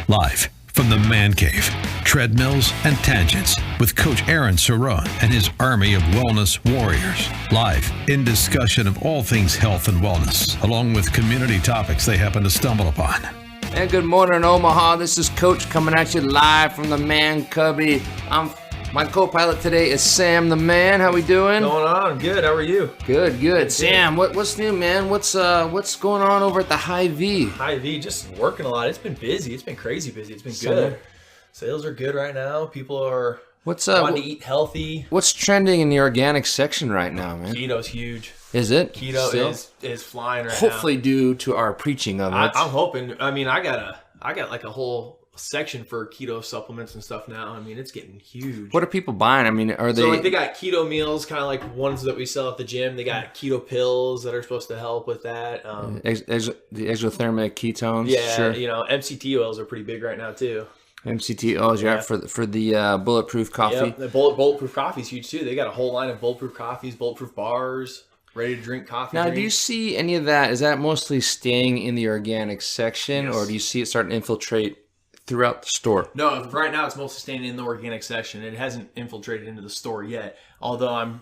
Live from the Man Cave, treadmills and tangents with Coach Aaron Cerrone and his army of wellness warriors. Live in discussion of all things health and wellness, along with community topics they happen to stumble upon. And good morning, Omaha. This is Coach coming at you live from the Man Cubby. My co-pilot today is Sam the Man. How we doing? Going on? Good. How are you? Good. Sam, what's new, man? What's going on over at the Hy-Vee? Hy-Vee, just working a lot. It's been busy. It's been crazy busy. It's been good. Sales are good right now. People are wanting to eat healthy. What's trending in the organic section right now, man? Keto's huge. Is it? Keto is flying right Hopefully due to our preaching of it. I'm hoping. I mean, I got like a whole section for keto supplements and stuff now. I mean, it's getting huge. What are people buying? I mean, are they... So like they got keto meals, kind of like ones that we sell at the gym. They got keto pills that are supposed to help with that. The exothermic ketones? Yeah, sure. You know, MCT oils are pretty big right now too. MCT oils, yeah, for the bulletproof coffee. Yep, the bulletproof coffee is huge too. They got a whole line of bulletproof coffees, bulletproof bars, ready to drink coffee. Now, do you see any of that? Is that mostly staying in the organic section, Yes. or do you see it starting to infiltrate throughout the store? No, right now it's mostly staying in the organic section. It hasn't infiltrated into the store yet. Although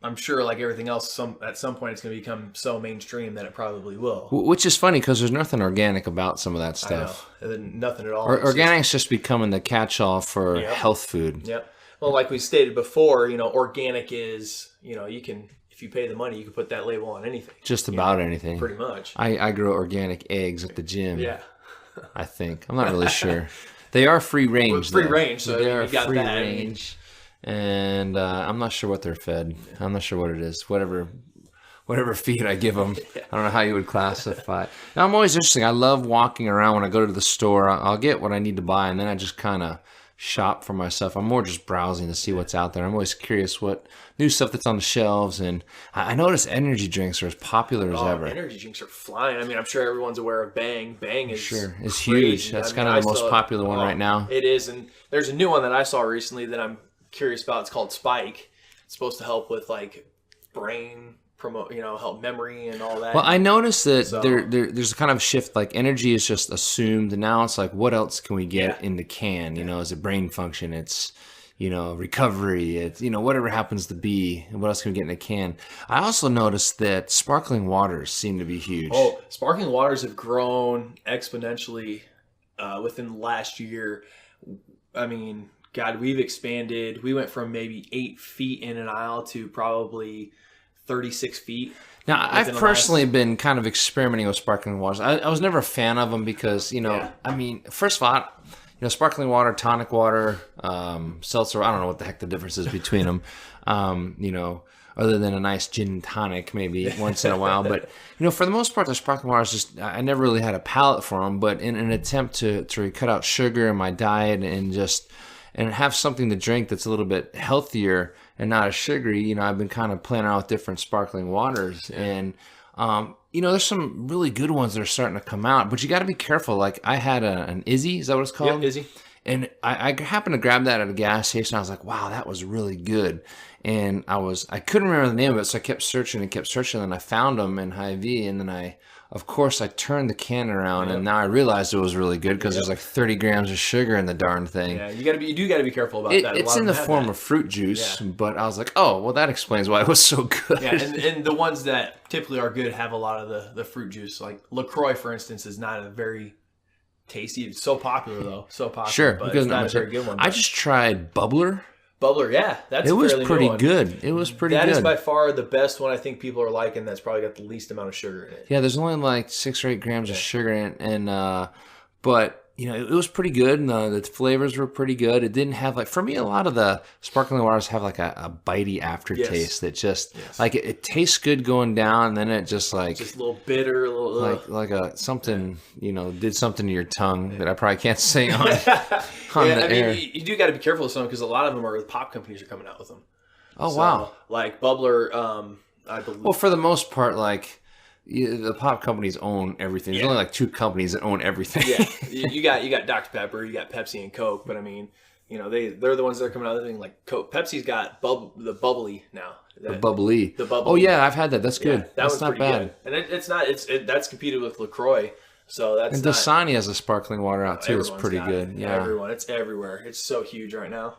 I'm sure, like everything else, at some point it's going to become so mainstream that it probably will. Which is funny because there's nothing organic about some of that stuff. I know. Nothing at all. Organic's just becoming the catch-all for health food. Yep. Well, like we stated before, you know, organic is, you know, you can, if you pay the money, you can put that label on anything. Just about anything. Pretty much. I grow organic eggs at the gym. Yeah. I think. I'm not really sure. They are free range. Free range, so they are you got free that. range. And I'm not sure what they're fed. I'm not sure what it is. Whatever feed I give them. I don't know how you would classify it. Now, I'm always interesting. I love walking around when I go to the store. I'll get what I need to buy, and then I just kind of shop for myself. I'm more just browsing to see what's out there. I'm always curious what new stuff that's on the shelves. And I notice energy drinks are as popular as ever. Energy drinks are flying. I mean, I'm sure everyone's aware of Bang. Bang is it's crazy. huge. That's kind of the most popular one right now. It is, and there's a new one that I saw recently that I'm curious about. It's called Spike. It's supposed to help with like brain promote, you know, help memory and all that. Well, I noticed that there's a kind of shift. Like energy is just assumed, and now it's like, what else can we get in the can? You know, is it brain function? It's, you know, recovery. It's, you know, whatever happens to be. And what else can we get in a can? I also noticed that sparkling waters seem to be huge. Oh, sparkling waters have grown exponentially within the last year. I mean, God, we've expanded. We went from maybe 8 feet in an aisle to probably 36 feet. Now, I've personally been kind of experimenting with sparkling waters. I was never a fan of them because, you know, I mean, first of all, you know, sparkling water, tonic water, seltzer, I don't know what the heck the difference is between them, you know, other than a nice gin and tonic maybe once in a while. But, you know, for the most part, the sparkling waters just, I never really had a palate for them. But in an attempt to cut out sugar in my diet and have something to drink that's a little bit healthier and not as sugary, you know, I've been kind of playing around with different sparkling waters. And, you know, there's some really good ones that are starting to come out, but you got to be careful. Like I had an Izzy, is that what it's called? Yep, Izzy. And I happened to grab that at a gas station. I was like, wow, that was really good. And I couldn't remember the name of it, so I kept searching, and I found them in Hy-Vee, and then of course, I turned the can around, and now I realized it was really good because there's like 30 grams of sugar in the darn thing. Yeah, you do got to be careful about that. It's in the form of fruit juice, but I was like, oh, well, that explains why it was so good. Yeah, and the ones that typically are good have a lot of the fruit juice. Like LaCroix, for instance, is not a very tasty. It's so popular though, Sure, but because it's not a very good one. I just tried Bubbler. Yeah, that's it was fairly pretty new one. good. It was pretty good. That is by far the best one I think people are liking. That's probably got the least amount of sugar in it. Yeah, there's only like 6 or 8 grams of sugar in it, and but you know, it was pretty good, and the flavors were pretty good. It didn't have, like, for me, a lot of the sparkling waters have like a bitey aftertaste that just like it tastes good going down, and then it just like just a little bitter, a little like a something, you know, did something to your tongue that I probably can't say on the air. Mean, you do got to be careful with some because a lot of them are pop companies are coming out with them. Oh, wow! Like Bubbler, I believe. Well, for the most part, like. The pop companies own everything. There's only like 2 companies that own everything. Yeah, you got Dr. Pepper, you got Pepsi and Coke, but I mean, you know, they're the ones that are coming out of the thing. Like Coke, Pepsi's got the bubbly now. The bubbly. The bubbly. Oh yeah, I've had that. That's good. Yeah, that's not bad. Good. And that's competed with LaCroix. So that's And not, Dasani has a sparkling water out too. It's everyone's pretty got good. it. Yeah. Everyone, it's everywhere. It's so huge right now.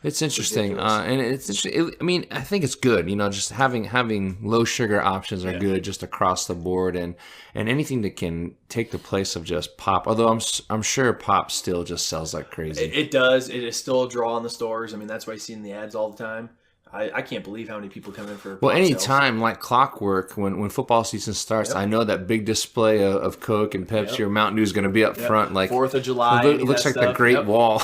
It's interesting, ridiculous. and it's interesting. I mean, I think it's good. Just having low sugar options are good just across the board, and anything that can take the place of just pop. Although I'm sure pop still just sells like crazy. It does. It is still a draw in the stores. I mean, that's why you see in the ads all the time. I can't believe how many people come in for. Well, pop any sales. time like clockwork when football season starts, I know that big display of Coke and Pepsi or Mountain Dew is going to be up front. Like 4th of July, it looks like the Great Wall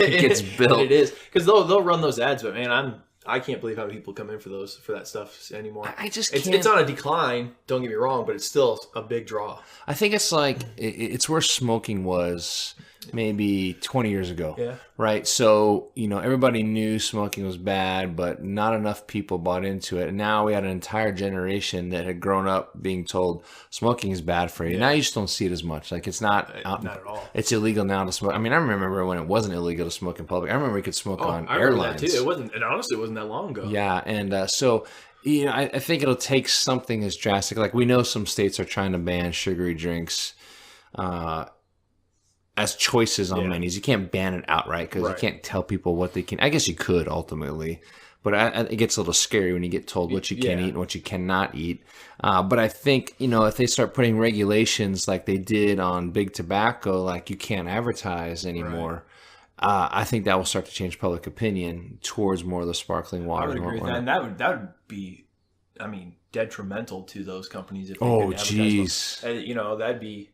gets built. It is because they'll run those ads, but man, I can't believe how many people come in for that stuff anymore. I just it's can't. on a decline. Don't get me wrong, but it's still a big draw. I think it's like it's where smoking was maybe 20 years ago. Yeah. Right. So, everybody knew smoking was bad, but not enough people bought into it. And now we had an entire generation that had grown up being told smoking is bad for you. Now you just don't see it as much. Like it's not Not at all. It's illegal now to smoke. I mean, I remember when it wasn't illegal to smoke in public. I remember we could smoke on I remember airlines. that too. It wasn't, and honestly, it wasn't that long ago. Yeah, and so I think it'll take something as drastic. Like we know some states are trying to ban sugary drinks as choices on menus. You can't ban it outright because you can't tell people what they can. I guess you could ultimately, but it gets a little scary when you get told what you can eat and what you cannot eat. But I think if they start putting regulations like they did on big tobacco, like you can't advertise anymore. I think that will start to change public opinion towards more of the sparkling water. I would agree with that, and that would be, I mean, detrimental to those companies if they Oh, couldn't advertise jeez. them. That'd be.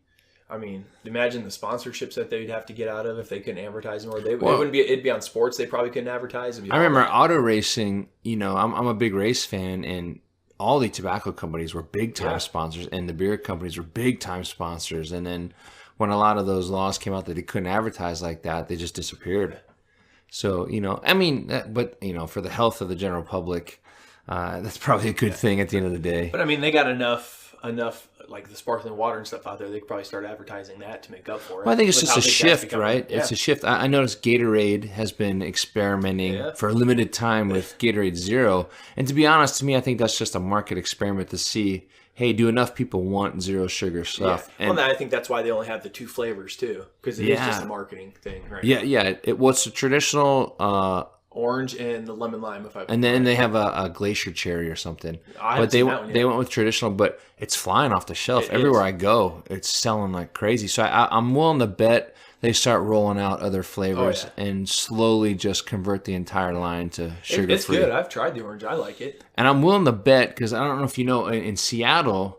I mean, imagine the sponsorships that they'd have to get out of if they couldn't advertise more. It wouldn't be. It'd be on sports. They probably couldn't advertise. I remember auto racing. I'm a big race fan, and all the tobacco companies were big time sponsors, and the beer companies were big time sponsors. And then when a lot of those laws came out that they couldn't advertise like that, they just disappeared. So but for the health of the general public, that's probably a good thing at the end of the day. But I mean, they got enough like the sparkling water and stuff out there. They could probably start advertising that to make up for it. Well, I think it's With just how a big that's shift, becoming. right? Yeah. It's a shift. I noticed Gatorade has been experimenting for a limited time with Gatorade Zero. And to be honest, to me, I think that's just a market experiment to see, hey, do enough people want zero sugar stuff? Yeah. And I think that's why they only have the 2 flavors too, because it is just a marketing thing, right? yeah. What's the traditional Orange and the lemon lime, and then they have a glacier cherry or something. I But haven't seen that one yet. they went with traditional, but it's flying off the shelf. It Everywhere is. I go, it's selling like crazy. So I'm willing to bet they start rolling out other flavors and slowly just convert the entire line to sugar free. It's good. I've tried the orange. I like it. And I'm willing to bet, because I don't know if you know, in Seattle,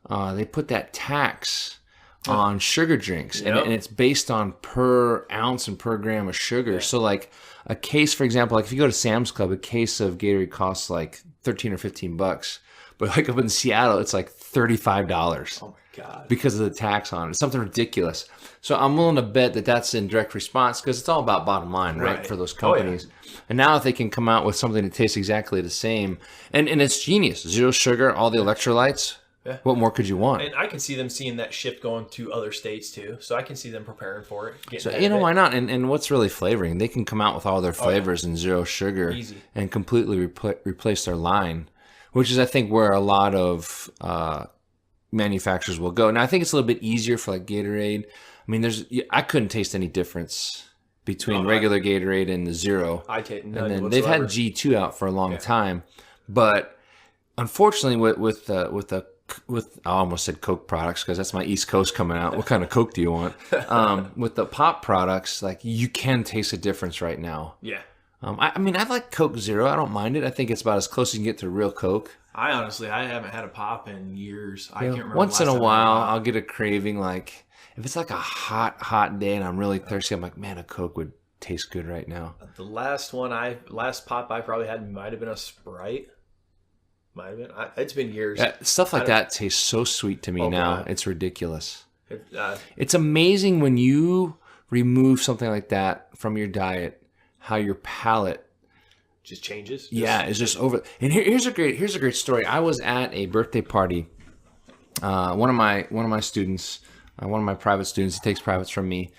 they put that tax on sugar drinks, Yep. and it's based on per ounce and per gram of sugar. So like a case, for example, like if you go to Sam's Club, a case of Gatorade costs like $13 or $15, but like up in Seattle, it's like $35 Oh my god. because of the tax on it. It's something ridiculous. So I'm willing to bet that that's in direct response, because it's all about bottom line, right, Right. for those Oh, yeah. companies. And now if they can come out with something that tastes exactly the same, and it's genius. Zero sugar, all the electrolytes. Yeah. What more could you want? And I can see them seeing that shift going to other states too. So I can see them preparing for it. Getting So, ahead of why it. not? And what's really flavoring? They can come out with all their flavors and zero sugar Easy. and completely replace their line, which is, I think, where a lot of manufacturers will go. Now, I think it's a little bit easier for like Gatorade. I mean, I couldn't taste any difference between regular Gatorade and the zero. I take none And then whatsoever. they've had G2 out for a long time, but unfortunately, with I almost said Coke products, because that's my East Coast coming out. What kind of Coke do you want? With the pop products, like you can taste a difference right now. Yeah. I mean, I like Coke Zero. I don't mind it. I think it's about as close as you can get to real Coke. I honestly, I haven't had a pop in years. I can't remember. Once the in last a time I had while, pop. I'll get a craving. Like if it's like a hot day and I'm really thirsty, I'm like, man, a Coke would taste good right now. The last pop I probably had might have been a Sprite. Might have been. It's been years. Yeah, stuff like that tastes so sweet to me now. God. It's ridiculous. It, It's amazing when you remove something like that from your diet, how your palate just changes. is just over. And here's a great story. I was at a birthday party. One of my students, one of my private students, he takes privates from me.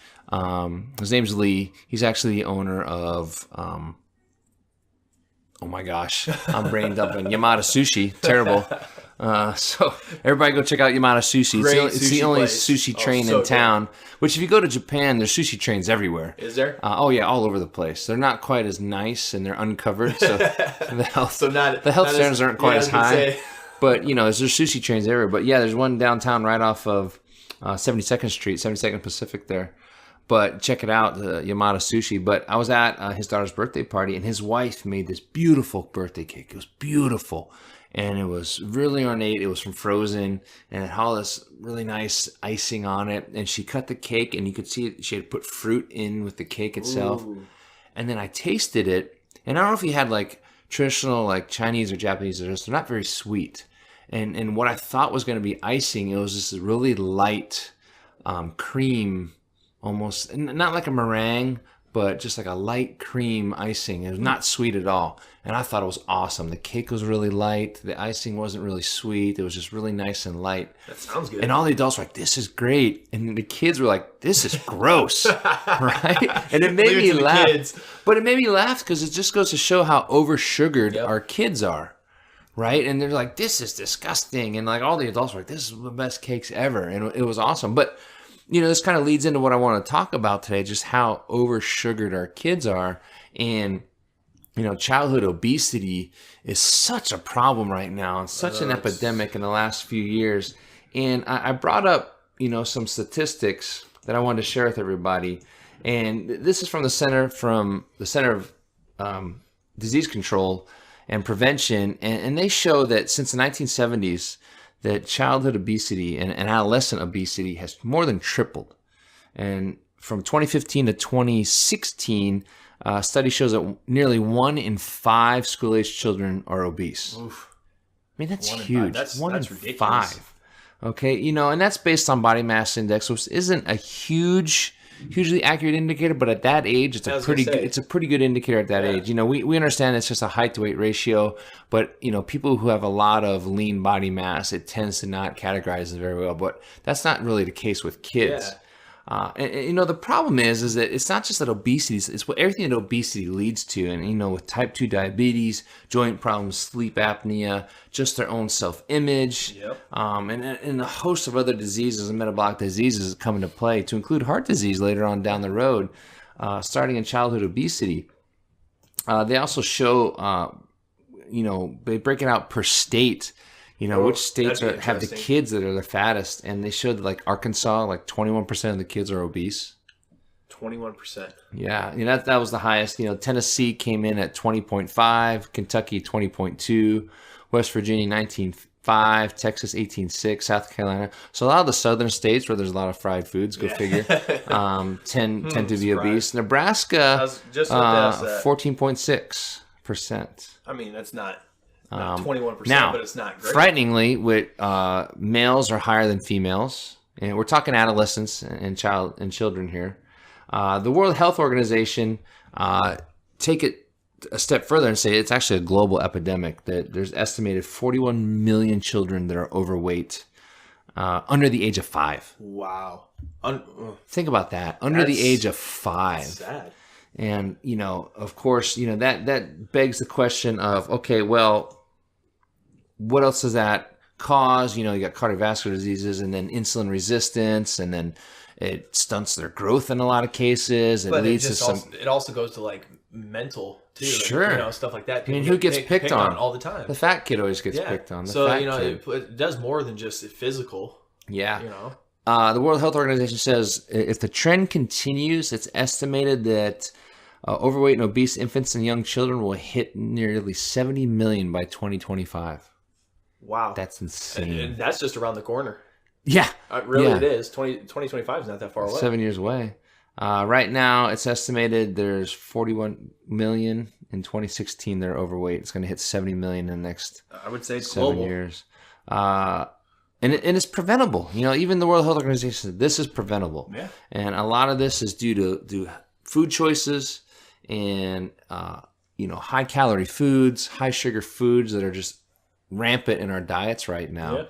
His name's Lee. He's actually the owner of Oh my gosh, I'm brain dumping. Yamada Sushi, terrible. So everybody go check out Yamada Sushi. Great It's the sushi only place. sushi Oh, train so in town. Which, if you go to Japan, there's sushi trains everywhere. Is there? Oh yeah, all over the place. They're not quite as nice and they're uncovered, so the health standards aren't quite as high. But there's sushi trains everywhere. But yeah, there's one downtown right off of 72nd Street, 72nd Pacific there. But check it out, the Yamada Sushi. But I was at his daughter's birthday party, and his wife made this beautiful birthday cake. It was beautiful, and it was really ornate. It was from Frozen, and it had all this really nice icing on it. And she cut the cake, and you could see she had put fruit in with the cake itself. Ooh. And then I tasted it, and I don't know if you had like traditional like Chinese or Japanese desserts. They're not very sweet. And what I thought was going to be icing, it was just really light cream. Almost not like a meringue, but just like a light cream icing. It was not sweet at all. And I thought it was awesome. The cake was really light. The icing wasn't really sweet. It was just really nice and light. That sounds good. And all the adults were like, this is great. And the kids were like, this is gross. Right? And it made me laugh. But it made me laugh because it just goes to show how over-sugared our kids are. Right? And they're like, this is disgusting. And like all the adults were like, this is the best cakes ever. And it was awesome. But this kind of leads into what I want to talk about today, just how over-sugared our kids are. And, childhood obesity is such a problem right now and such an epidemic in the last few years. And I brought up, some statistics that I wanted to share with everybody. And this is from the Center of Disease Control and Prevention. And they show that since the 1970s, that childhood obesity and adolescent obesity has more than tripled. And from 2015 to 2016, a study shows that nearly 1 in 5 school-aged children are obese. Oof. I mean, that's 1 in huge. 5. One that's in ridiculous. 5. Okay, and that's based on body mass index, which isn't a hugely accurate indicator, but at that age, it's a pretty good indicator at that age. We understand it's just a height to weight ratio, but people who have a lot of lean body mass, it tends to not categorize it very well. But that's not really the case with kids. Yeah. And the problem is that it's not just that obesity, it's what everything that obesity leads to. And, with type 2 diabetes, joint problems, sleep apnea, just their own self-image, and a host of other diseases and metabolic diseases come into play, to include heart disease later on down the road, starting in childhood obesity. They also show, they break it out per state. Which states have the kids that are the fattest, and they showed that like Arkansas, like 21% of the kids are obese. 21%. Yeah, that was the highest. Tennessee came in at 20.5, Kentucky 20.2, West Virginia 19.5, Texas 18.6, South Carolina. So a lot of the southern states where there's a lot of fried foods, go figure, tend to be obese. Nebraska, 14.6%. I mean, that's not 21%, now, but it's not great. Frighteningly, with males are higher than females, and we're talking adolescents and children here. The World Health Organization take it a step further and say it's actually a global epidemic. That there's estimated 41 million children that are overweight under the age of 5. Wow. Think about that. Under the age of 5. That's sad. And, of course, that begs the question of, okay, well, what else does that cause? You got cardiovascular diseases and then insulin resistance, and then it stunts their growth in a lot of cases. It leads to some. It also goes to like mental too. Sure. Like, stuff like that. I mean, who gets picked on all the time? The fat kid always gets picked on. So, it does more than just physical. Yeah. The World Health Organization says if the trend continues, it's estimated that overweight and obese infants and young children will hit nearly 70 million by 2025. Wow. That's insane. And that's just around the corner. Yeah. It is. 2025 is not that far away. 7 years away. Right now, it's estimated there's 41 million. In 2016, they're overweight. It's going to hit 70 million in the next I would say it's 7 global. years. And it's preventable. Even the World Health Organization says this is preventable. Yeah. And a lot of this is due to food choices and, high calorie foods, high sugar foods that are just rampant in our diets right now.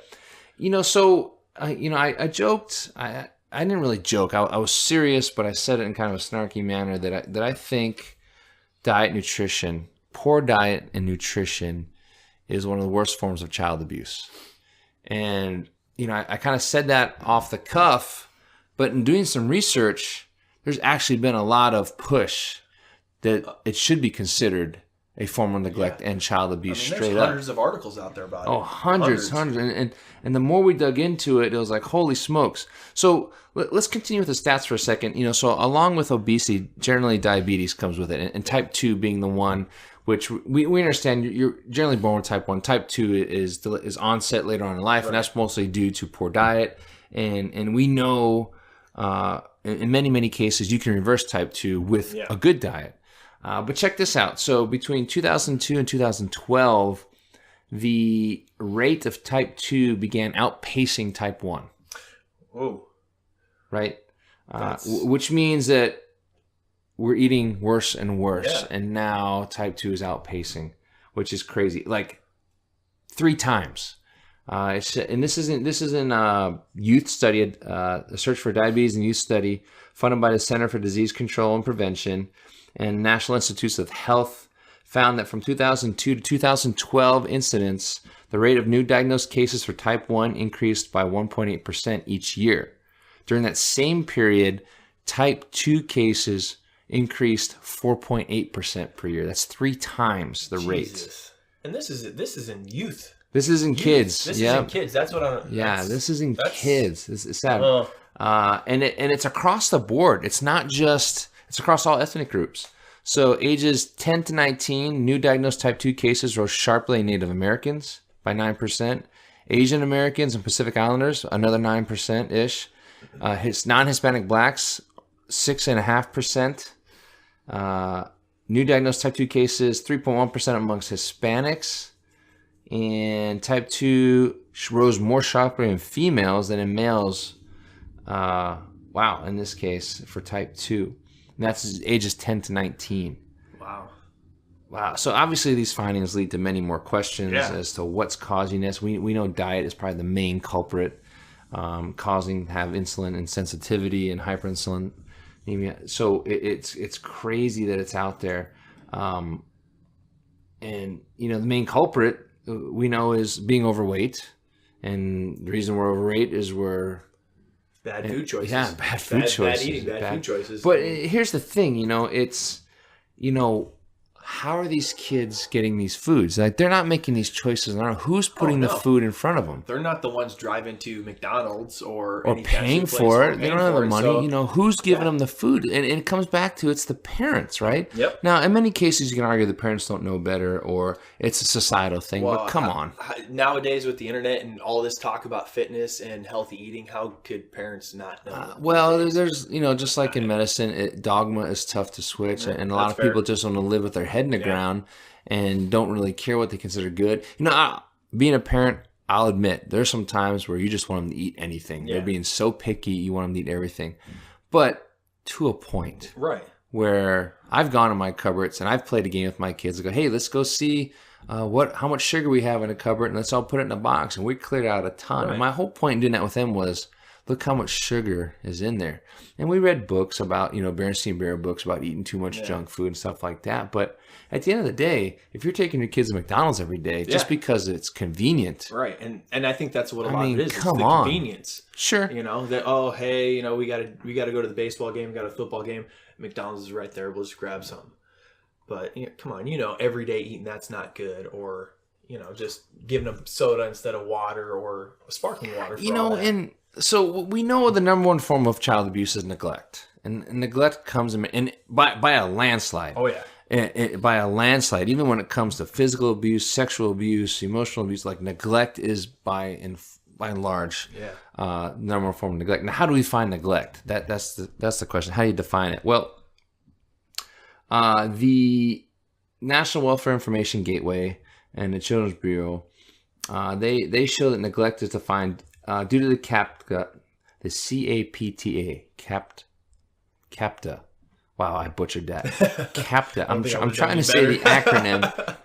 Yeah. I joked. I didn't really joke. I was serious, but I said it in kind of a snarky manner that I think diet nutrition poor diet and nutrition is one of the worst forms of child abuse. And, I kind of said that off the cuff, but in doing some research, there's actually been a lot of push that it should be considered a form of neglect and child abuse straight there's up. hundreds of articles out there about it. Oh, hundreds. And the more we dug into it, it was like, holy smokes. So let's continue with the stats for a second. So along with obesity, generally diabetes comes with it. And type 2 being the one, which we understand you're generally born with type 1. Type 2 is onset later on in life, and that's mostly due to poor diet. And we know in many, many cases you can reverse type 2 with a good diet. But check this out. So between 2002 and 2012, the rate of type 2 began outpacing type 1. Whoa. Right? Which means that we're eating worse and worse. Yeah. And now type 2 is outpacing, which is crazy. Like 3 times. And this is in a youth study, a Search for Diabetes and Youth study funded by the Center for Disease Control and Prevention and National Institutes of Health, found that from 2002 to 2012 incidents, the rate of new diagnosed cases for type 1 increased by 1.8% each year. During that same period, type 2 cases increased 4.8% per year. That's 3 times the rate. And this is in youth. This is in kids. This is in kids. That's what I'm. Yeah, this is in kids. This is sad. And it's across the board. It's not just. It's across all ethnic groups. So ages 10 to 19, new diagnosed type 2 cases rose sharply in Native Americans by 9%. Asian Americans and Pacific Islanders, another 9%-ish. Non-Hispanic blacks, 6.5%. New diagnosed type 2 cases, 3.1% amongst Hispanics. And type 2 rose more sharply in females than in males. In this case, for type 2. And that's ages 10 to 19. Wow. So obviously these findings lead to many more questions as to what's causing this. We know diet is probably the main culprit, causing have insulin insensitivity and hyperinsulinemia. So it's crazy that it's out there. And the main culprit we know is being overweight. And the reason we're overweight is we're bad food choices. Yeah, bad food choices. Bad eating, bad food choices. But here's the thing, it's, how are these kids getting these foods? Like, they're not making these choices. I don't know who's putting the food in front of them. They're not the ones driving to McDonald's or paying for it. They don't have the money. So, who's giving them the food? And it comes back to it's the parents, right? Yep. Now, in many cases, you can argue the parents don't know better or it's a societal thing. But come on. Nowadays, with the internet and all this talk about fitness and healthy eating, how could parents not know? There's just like in medicine, dogma is tough to switch, and a lot of people just want to live with their head in the ground and don't really care what they consider good. Being a parent, I'll admit there's some times where you just want them to eat anything. They're being so picky, you want them to eat everything. But to a point, right, where I've gone to my cupboards and I've played a game with my kids. I go, hey, let's go see how much sugar we have in a cupboard, and let's all put it in a box. And we cleared out a ton. Right. And my whole point in doing that with them was, look how much sugar is in there. And we read books about, Berenstein Bear books about eating too much junk food and stuff like that. But at the end of the day, if you're taking your kids to McDonald's every day just because it's convenient. Right. And I think that's what a lot of it is. Come it's the on. Convenience. Sure. That, we gotta go to the baseball game, we got a football game. McDonald's is right there. We'll just grab something. But come on, every day eating that's not good, or just giving them soda instead of water or sparkling water. And so we know the number one form of child abuse is neglect, and neglect comes in by a landslide. Oh yeah. By a landslide, even when it comes to physical abuse, sexual abuse, emotional abuse, like neglect is by and large, number one form of neglect. Now, how do we find neglect? That's the question. How do you define it? Well, the National Welfare Information Gateway and the Children's Bureau, they show that neglect is defined due to the CAPTA. CAPTA. Wow, I butchered that. CAPTA. I'm trying to say the acronym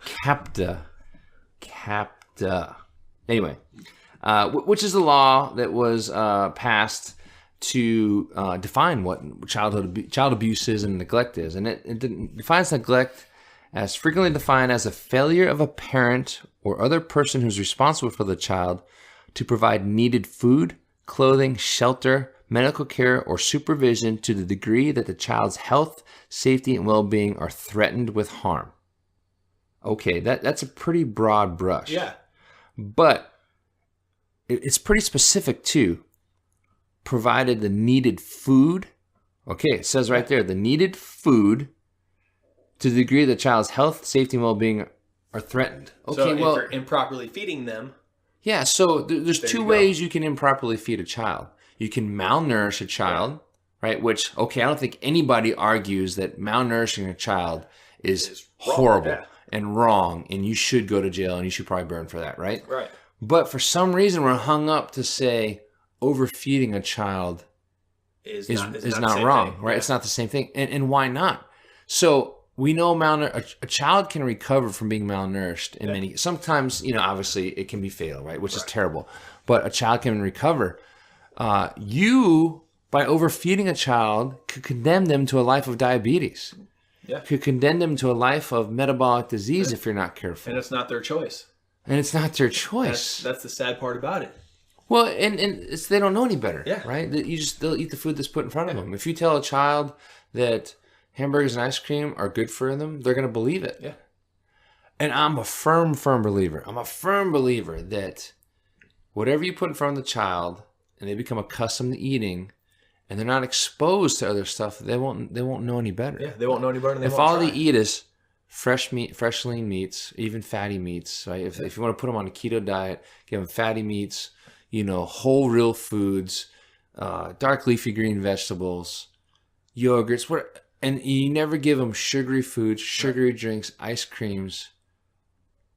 CAPTA. Anyway, which is the law that was passed to define what child abuse is and neglect is, and it defines neglect as frequently defined as a failure of a parent or other person who's responsible for the child to provide needed food, clothing, shelter, medical care, or supervision to the degree that the child's health, safety, and well-being are threatened with harm. Okay, that's a pretty broad brush. Yeah. But it's pretty specific too. Provided the needed food. Okay, it says right there, the needed food to the degree the child's health, safety, and well-being are threatened. Okay, So well, if you're improperly feeding them, yeah, so there's There two you go. ways you can improperly feed a child. You can malnourish a child, right? Which, okay, I don't think anybody argues that malnourishing a child is Is wrong, horrible yeah. and wrong, and you should go to jail and you should probably burn for that, right? right? But for some reason, we're hung up to say overfeeding a child Is is not, not wrong, right? It's not the same thing. And why not? So we know a child can recover from being malnourished in many, sometimes, obviously it can be fatal, right? Which is terrible, but a child can recover. You, by overfeeding a child, could condemn them to a life of diabetes. Yeah. Could condemn them to a life of metabolic disease if you're not careful. And it's not their choice. And it's not their choice. That's the sad part about it. Well, and it's, they don't know any better, Yeah. right? They'll eat the food that's put in front of them. If you tell a child that hamburgers and ice cream are good for them, they're going to believe it. Yeah. And I'm a firm believer. I'm a firm believer that whatever you put in front of the child and they become accustomed to eating and they're not exposed to other stuff, they won't know any better. Yeah, they won't know any better. And they If won't all try. they eat is fresh meat, fresh lean meats, even fatty meats, right? If you want to put them on a keto diet, give them fatty meats, whole real foods, dark leafy green vegetables, yogurts, and you never give them sugary foods, sugary drinks, ice creams.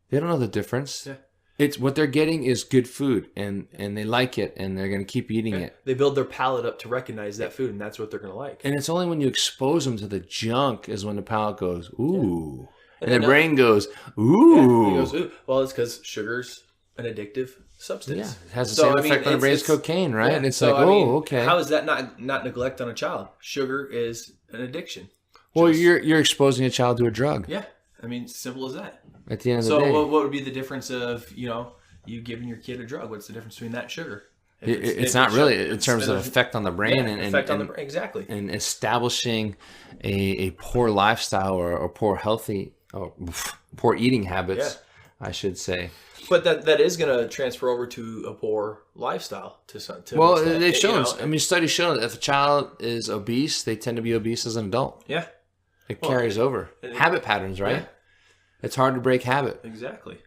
They don't know the difference. Yeah. It's what they're getting is good food, and they like it, and they're going to keep eating it. They build their palate up to recognize that food, and that's what they're going to like. And it's only when you expose them to the junk is when the palate goes, ooh. And And the then, brain goes, Yeah, ooh. he goes, ooh. Well, it's because sugar's an addictive substance. Yeah, it has the So, same I mean, effect on the brain as it's- cocaine, right? yeah, And it's so, like, I mean, okay. How is that not neglect on a child? Sugar is an addiction. Well, Just- you're exposing a child to a drug Yeah, I mean, simple as that. at the end of So the day. what would be the difference of, you giving your kid a drug? What's the difference between that and sugar? If It's if not really sugar, in it's terms of an effect on the brain yeah, and effect on the brain. Exactly. and establishing a poor lifestyle or poor healthy or poor eating habits, I should say. But that is going to transfer over to a poor lifestyle to some. To an Well, extent, they've shown. Studies show that if a child is obese, they tend to be obese as an adult. Yeah, It carries over. Habit patterns, right? Yeah. It's hard to break habit. exactly.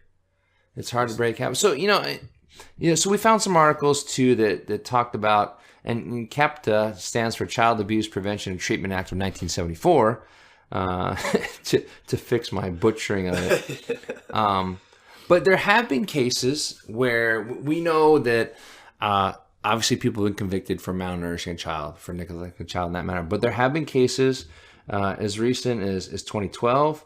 It's hard to break habits. So so we found some articles too that talked about, and CAPTA stands for Child Abuse Prevention and Treatment Act of 1974, to fix my butchering of it. But there have been cases where we know that obviously people have been convicted for malnourishing a child, for neglecting a child in that manner. But there have been cases as recent as 2012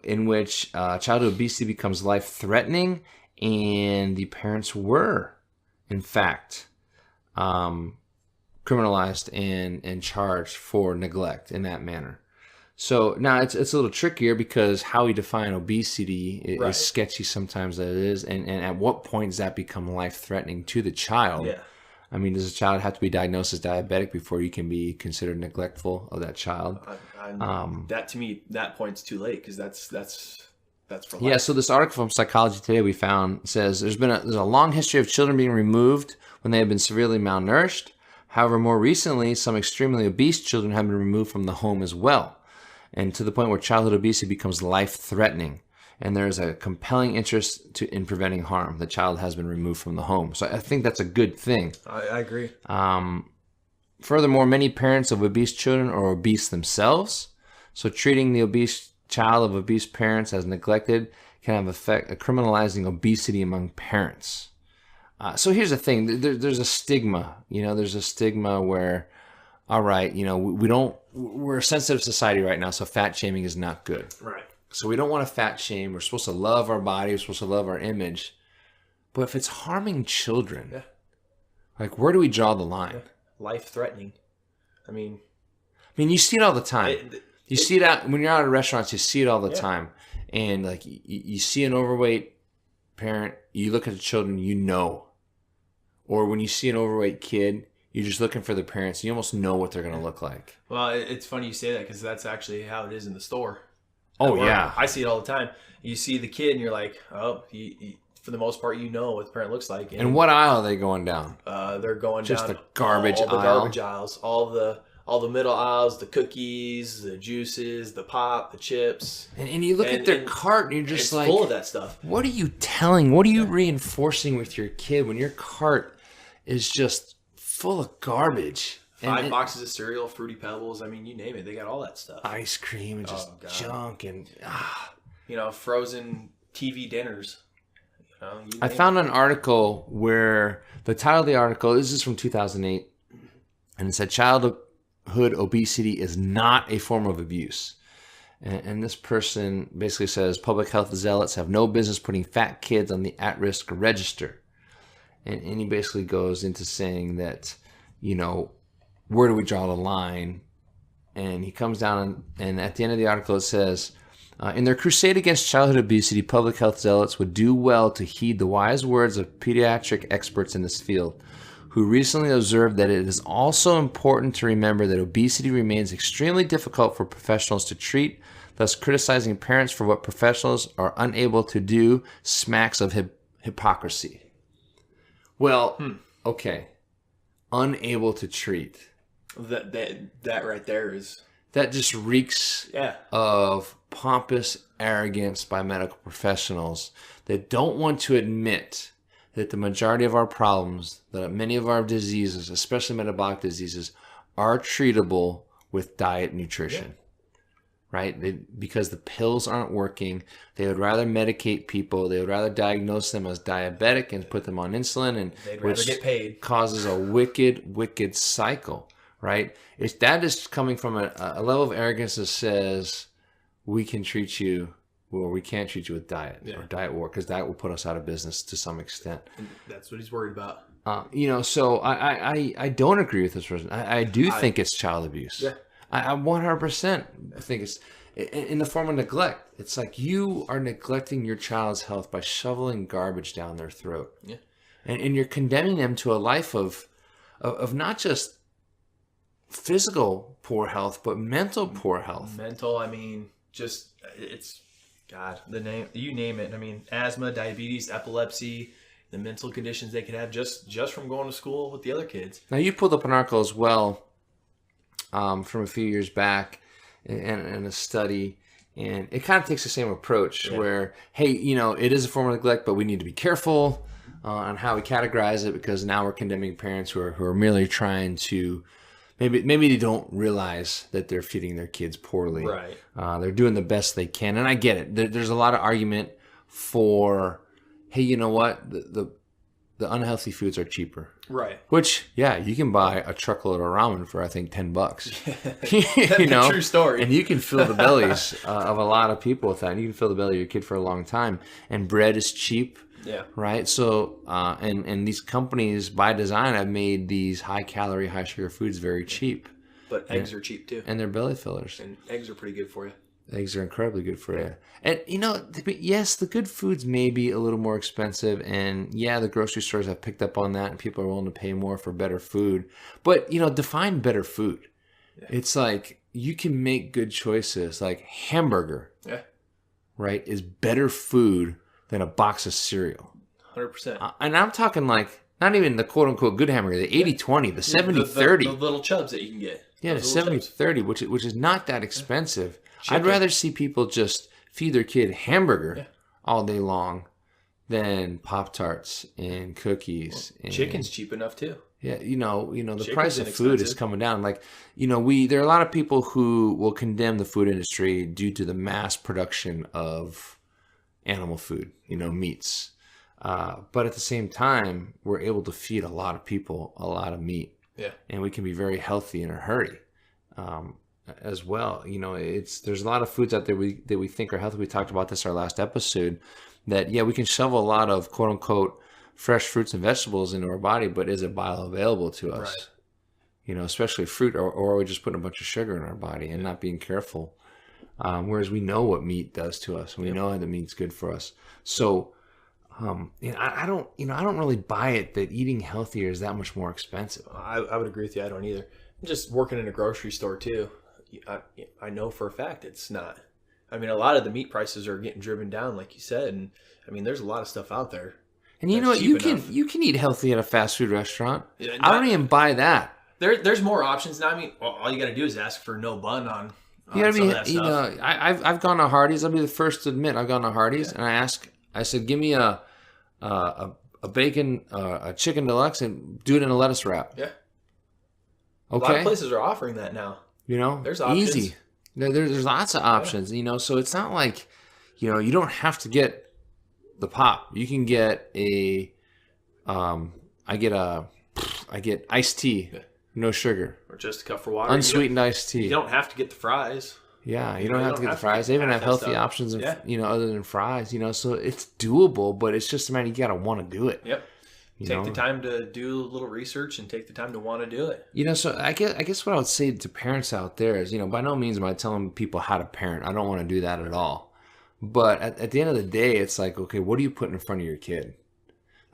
in which childhood obesity becomes life-threatening, and the parents were, in fact, criminalized and charged for neglect in that manner. So now it's a little trickier because how we define obesity is sketchy sometimes that it is, and at what point does that become life-threatening to the child? Yeah. I mean, does a child have to be diagnosed as diabetic before you can be considered neglectful of that child? That to me, that point's too late because that's for life. Yeah, so this article from Psychology Today we found says there's a long history of children being removed when they have been severely malnourished. However, more recently, some extremely obese children have been removed from the home as well, and to the point where childhood obesity becomes life-threatening. And there is a compelling interest in preventing harm. The child has been removed from the home. So I think that's a good thing. I agree. Furthermore, many parents of obese children are obese themselves. So treating the obese child of obese parents as neglected can have effect criminalizing obesity among parents. So here's the thing: there's a stigma. There's a stigma where, all right, we're a sensitive society right now, so fat shaming is not good. Right. So we don't want to fat shame. We're supposed to love our body. We're supposed to love our image. But if it's harming children, like where do we draw the line? Life threatening. I mean, you see it all the time. You see it out when you're out at restaurants. You see it all the time, and like you see an overweight parent, you look at the children, you know, or when you see an overweight kid, you're just looking for the parents. You almost know what they're going to look like. Well, it's funny you say that because that's actually how it is in the store. Oh, yeah. I see it all the time. You see the kid and you're like, oh, for the most part, you know what the parent looks like. And what aisle are they going down? They're going just down the garbage all the aisle. garbage aisles, all the middle aisles, the cookies, the juices, the pop, the chips. And you look at their cart and you're just it's like, full of that stuff. What are you reinforcing with your kid when your cart is just full of garbage? 5 boxes of cereal, Fruity Pebbles. I mean, you name it. They got all that stuff. Ice cream and just junk and frozen TV dinners. I found an article where the title of the article, this is from 2008, and it said childhood obesity is not a form of abuse. And this person basically says public health zealots have no business putting fat kids on the at-risk register. And he basically goes into saying that, where do we draw the line? And he comes down and at the end of the article it says, in their crusade against childhood obesity, public health zealots would do well to heed the wise words of pediatric experts in this field, who recently observed that it is also important to remember that obesity remains extremely difficult for professionals to treat, thus criticizing parents for what professionals are unable to do smacks of hypocrisy. Well, okay. Unable to treat. That right there is... That just reeks of pompous arrogance by medical professionals that don't want to admit that the majority of our problems, that many of our diseases, especially metabolic diseases, are treatable with diet nutrition. Right? Because the pills aren't working. They would rather medicate people. They would rather diagnose them as diabetic and put them on insulin, and they'd rather get paid. Causes a wicked cycle. Right? That is coming from a level of arrogance that says we can treat you, or we can't treat you with diet or diet war, because that will put us out of business to some extent. And that's what he's worried about. So I don't agree with this person. I do think it's child abuse. Yeah. I 100% think it's in the form of neglect. It's like you are neglecting your child's health by shoveling garbage down their throat. Yeah. And you're condemning them to a life of not just physical poor health, but mental poor health. Mental, I mean, just it's God, the name, you name it. I mean, asthma, diabetes, epilepsy, the mental conditions they could have just from going to school with the other kids. Now, you pulled up an article as well from a few years back in a study, and it kind of takes the same approach where, hey, it is a form of neglect, but we need to be careful on how we categorize it, because now we're condemning parents who are merely trying to maybe they don't realize that they're feeding their kids poorly. Right. They're doing the best they can. And I get it. There's a lot of argument for, hey, you know what? The unhealthy foods are cheaper. Right. Which, you can buy a truckload of ramen for, I think, $10. True story. And you can fill the bellies of a lot of people with that. And you can fill the belly of your kid for a long time. And bread is cheap. Yeah. Right. So, and these companies by design have made these high calorie, high sugar foods very cheap. But eggs are cheap too. And they're belly fillers. And eggs are pretty good for you. Eggs are incredibly good for you. And, yes, the good foods may be a little more expensive. And the grocery stores have picked up on that, and people are willing to pay more for better food. But, define better food. Yeah. It's like you can make good choices. Like hamburger, right, is better food than a box of cereal. 100%. And I'm talking like, not even the quote-unquote good hamburger, the 80-20, the 70-30. The little chubs that you can get. Yeah, the 70-30, which is not that expensive. Chicken. I'd rather see people just feed their kid hamburger all day long than Pop-Tarts and cookies. And chicken's cheap enough too. Yeah, the price of food is coming down. Like, there are a lot of people who will condemn the food industry due to the mass production of animal food, meats. But at the same time, we're able to feed a lot of people a lot of meat. Yeah. And we can be very healthy in a hurry as well. There's a lot of foods out there that we think are healthy. We talked about this in our last episode, that, we can shovel a lot of quote unquote fresh fruits and vegetables into our body, but is it bioavailable to us? especially fruit, or we're just putting a bunch of sugar in our body and not being careful. Whereas we know what meat does to us. We know that meat's good for us. So, I don't really buy it that eating healthier is that much more expensive. I would agree with you. I don't either. Just working in a grocery store too, I know for a fact it's not. I mean, a lot of the meat prices are getting driven down, like you said, and I mean, there's a lot of stuff out there. And you know what? You can eat healthy at a fast food restaurant. Yeah, I don't even buy that. There's more options now. I mean, all you got to do is ask for no bun on You gotta some be, of that stuff. I've gone to Hardee's. I'll be the first to admit I've gone to Hardee's, and I said, give me a bacon, a chicken deluxe, and do it in a lettuce wrap. Yeah. Okay. A lot of places are offering that now. There's options. easy. There's lots of options. So it's not like, you don't have to get the pop. You can get I get iced tea, no sugar, Or just a cup for water. unsweetened iced tea. You don't have to get the fries. Yeah, you don't have to get the fries. They even have half that healthy stuff. options, of, Yeah. other than fries. So it's doable, but it's just a matter you gotta want to do it. Yep. You Take know? the time to do a little research and take the time to want to do it. So I guess what I would say to parents out there is, by no means am I telling people how to parent. I don't want to do that at all. But at the end of the day, it's like, okay, what do you put in front of your kid?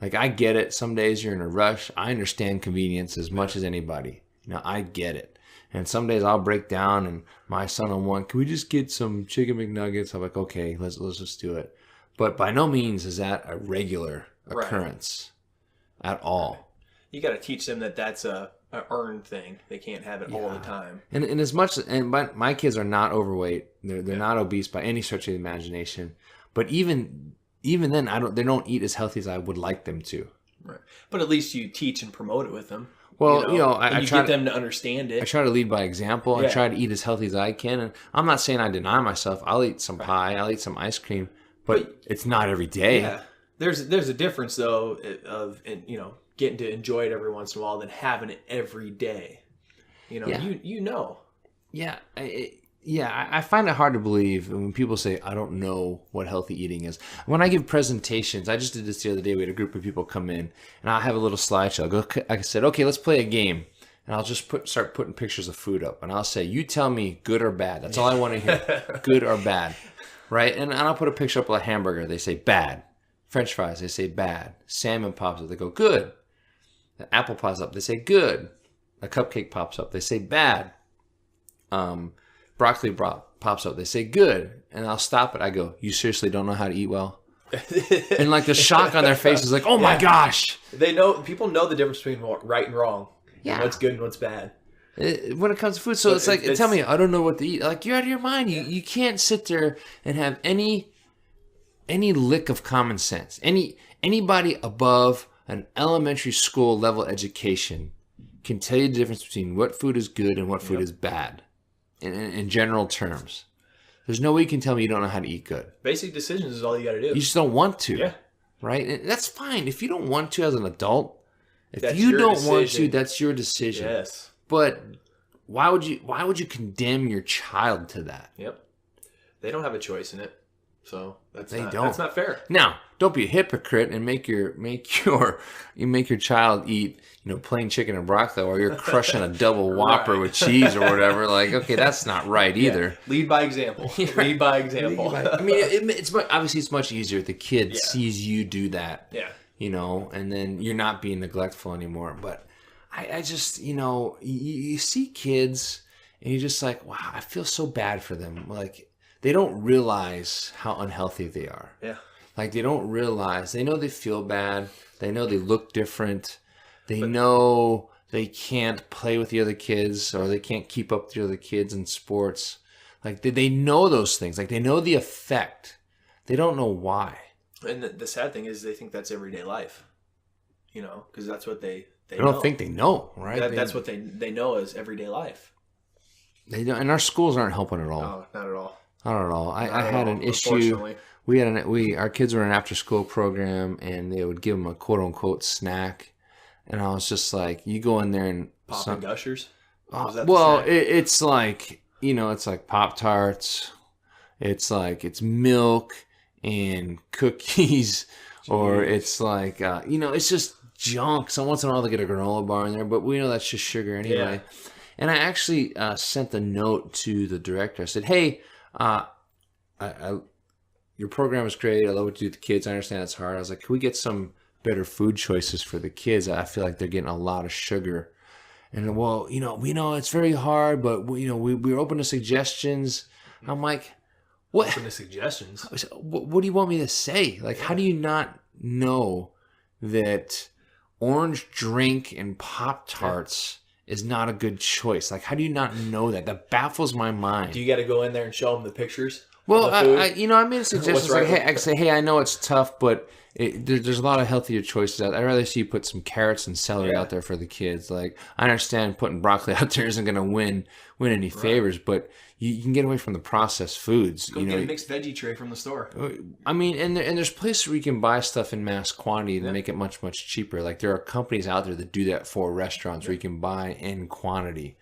Like, I get it. Some days you're in a rush. I understand convenience as much as anybody. I get it. And some days I'll break down and my son will want, can we just get some chicken McNuggets? I'm like, okay, let's just do it. But by no means is that a regular occurrence at all. You got to teach them that that's a earned thing. They can't have it all the time. And as much, and my kids are not overweight. They're not obese by any stretch of the imagination. But even then, they don't eat as healthy as I would like them to. Right. But at least you teach and promote it with them. Well, I I you try get them to understand it. I try to lead by example. I Yeah. try to eat as healthy as I can. And I'm not saying I deny myself. I'll eat some pie. I'll eat some ice cream. But it's not every day. Yeah. There's a difference though of getting to enjoy it every once in a while than having it every day. Yeah. You know. Yeah. I find it hard to believe when people say, I don't know what healthy eating is. When I give presentations, I just did this the other day. We had a group of people come in, and I'll have a little slideshow. I said, okay, let's play a game. And I'll just start putting pictures of food up. And I'll say, you tell me good or bad. That's all I want to hear, good or bad. Right? And I'll put a picture up of a hamburger. They say bad. French fries, they say bad. Salmon pops up. They go good. The apple pops up. They say good. A cupcake pops up. They say bad. Broccoli pops up. They say good. And I'll stop it. I go, you seriously don't know how to eat well? And like the shock on their face is like, oh my gosh. People know the difference between right and wrong. Yeah. What's good and what's bad. When it comes to food. So it's like, tell me, I don't know what to eat. Like, you're out of your mind. You can't sit there and have any lick of common sense. Anybody above an elementary school level education can tell you the difference between what food is good and what food is bad in general terms. There's no way you can tell me you don't know how to eat good. Basic decisions is all you got to do. You just don't want to. Yeah. Right? And that's fine. If you don't want to as an adult, That's you your don't want decision. to, that's your decision. Yes. But why would you condemn your child to that? Yep. They don't have a choice in it. So that's They not, don't. That's not fair. Now, don't be a hypocrite and make your child eat, plain chicken and broccoli while you're crushing a double Whopper Right. with cheese or whatever. Like, okay, that's not right either. Lead by example. Lead by example. I mean, obviously it's much easier if the kid sees you do that. Yeah. And then you're not being neglectful anymore. But I just, you see kids and you're just like, wow, I feel so bad for them. Like, they don't realize how unhealthy they are. Yeah. Like, they don't realize. They know they feel bad. They know they look different. They know they can't play with the other kids or they can't keep up with the other kids in sports. Like, they know those things. Like, they know the effect. They don't know why. And the sad thing is they think that's everyday life. Because that's what they They don't think they know, right? That's what they know as everyday life. They don't, and our schools aren't helping at all. No, not at all. Not at all. I at had all, an issue. unfortunately. Our kids were in an after school program, and they would give them a quote unquote snack, and I was just like, you go in there and Popping Gushers? Was that the well, snack? it's like it's like Pop-Tarts. It's milk and cookies, or it's like it's just junk. So once in a while they get a granola bar in there, but we know that's just sugar anyway. Yeah. And I actually sent a note to the director. I said, hey, your program is great. I love what you do with the kids. I understand it's hard. I was like, can we get some better food choices for the kids? I feel like they're getting a lot of sugar. And well, we know it's very hard, but we're open to suggestions. I'm like, what? Open to suggestions. What do you want me to say? Like, how do you not know that orange drink and Pop-Tarts is not a good choice? Like, how do you not know that? That baffles my mind. Do you got to go in there and show them the pictures? Well, of the food? I made a suggestion. What's right I say, hey, I know it's tough, but there's a lot of healthier choices out there. I'd rather see you put some carrots and celery out there for the kids. Like, I understand putting broccoli out there isn't going to win any favors, but you can get away from the processed foods. Go get a mixed veggie tray from the store. I mean, and there's places where you can buy stuff in mass quantity and make it much, much cheaper. Like, there are companies out there that do that for restaurants where you can buy in quantity,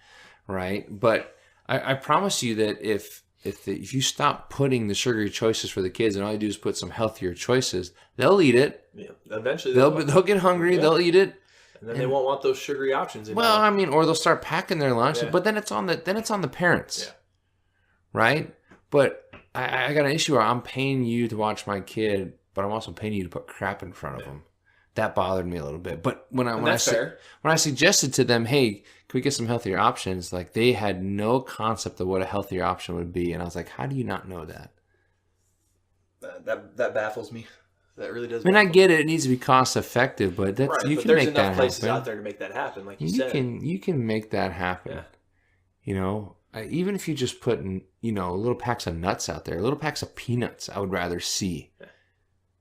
right? But I promise you that if you stop putting the sugary choices for the kids and all you do is put some healthier choices, they'll eat it. Yeah. Eventually, They'll get hungry. Yeah. They'll eat it. And then they won't want those sugary options anymore. Well, I mean, or they'll start packing their lunch, but then it's on the parents, right? But I got an issue where I'm paying you to watch my kid, but I'm also paying you to put crap in front of them. That bothered me a little bit. But when I suggested to them, hey, can we get some healthier options? Like, they had no concept of what a healthier option would be, and I was like, how do you not know that? That baffles me. That really does. I mean, I get it; it needs to be cost effective, but you can make that happen. There's enough places out there to make that happen, like you said. You can make that happen. Yeah. Even if you just put little packs of nuts out there, little packs of peanuts, I would rather see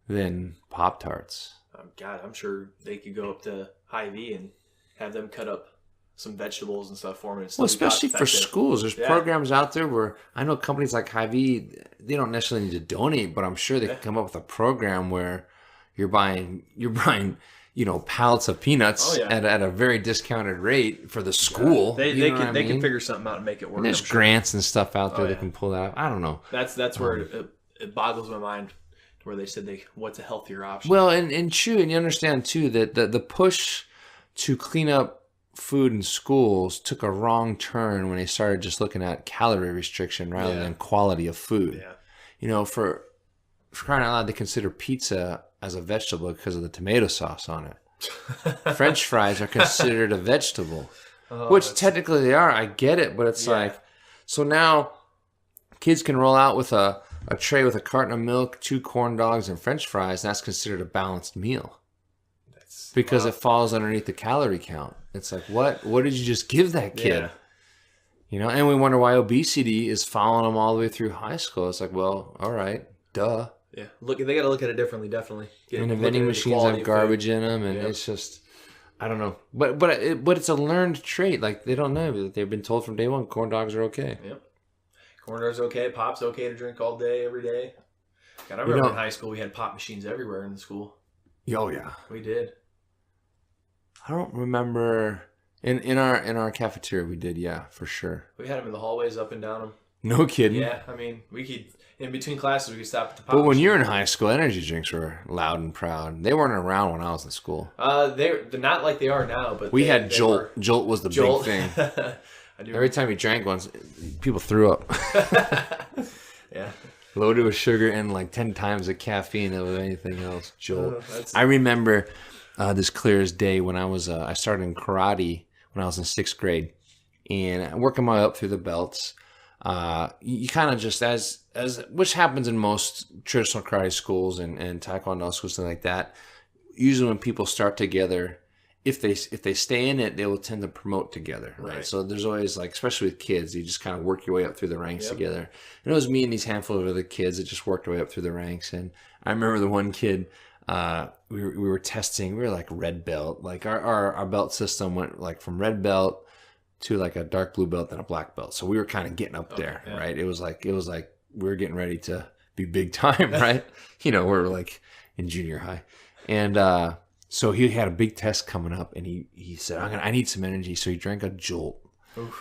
than Pop-Tarts. God, I'm sure they could go up to Hy-Vee and have them cut up some vegetables and stuff for me. Well, especially for schools. There's programs out there where I know companies like Hy-Vee, they don't necessarily need to donate, but I'm sure they can come up with a program where you're buying pallets of peanuts at a very discounted rate for the school. They can figure something out and make it work. And there's grants and stuff out there that can pull that off. I don't know. That's where it boggles my mind. Where they said what's a healthier option? Well, and true, and you understand too that the push to clean up food in schools took a wrong turn when they started just looking at calorie restriction rather than quality of food. Yeah. For crying out loud, they consider pizza as a vegetable because of the tomato sauce on it. French fries are considered a vegetable, which technically they are. I get it, but it's like, so now kids can roll out with a tray with a carton of milk, 2 corn dogs, and French fries, and that's considered a balanced meal. Because it falls underneath the calorie count. It's like, what did you just give that kid? Yeah. And we wonder why obesity is following them all the way through high school. It's like, well, all right, duh. Yeah, they got to look at it differently, definitely. And the vending machines have garbage in them, and it's just, I don't know. But it's a learned trait. Like, they don't know. They've been told from day one, corn dogs are okay. Yep. Corn dogs okay. Pop's okay to drink all day, every day. God, I remember in high school we had pop machines everywhere in the school. Oh yeah, we did. I don't remember in our cafeteria we did, for sure. We had them in the hallways, up and down them. No kidding. Yeah, I mean, we could in between classes we could stop at the pop. But when you're in high school, energy drinks were loud and proud. They weren't around when I was in school. They're not like they are now, but we had Jolt. Jolt was the big thing. Every time you drank one, people threw up. Yeah. Loaded with sugar and like 10 times the caffeine of anything else. Jolt. I remember this clear as day when I started in karate when I was in 6th grade, and working my way up through the belts. You kind of just as which happens in most traditional karate schools and taekwondo schools, something like that. Usually when people start together, if they stay in it, they will tend to promote together, right? So there's always, like, especially with kids, you just kind of work your way up through the ranks together. And it was me and these handful of other kids that just worked our way up through the ranks. And I remember the one kid, we were testing. We were like red belt. Like our belt system went like from red belt to like a dark blue belt and a black belt. So we were kind of getting up there, right? It was like we were getting ready to be big time, right? We're like in junior high, and so he had a big test coming up, and he said, I need some energy. So he drank a Jolt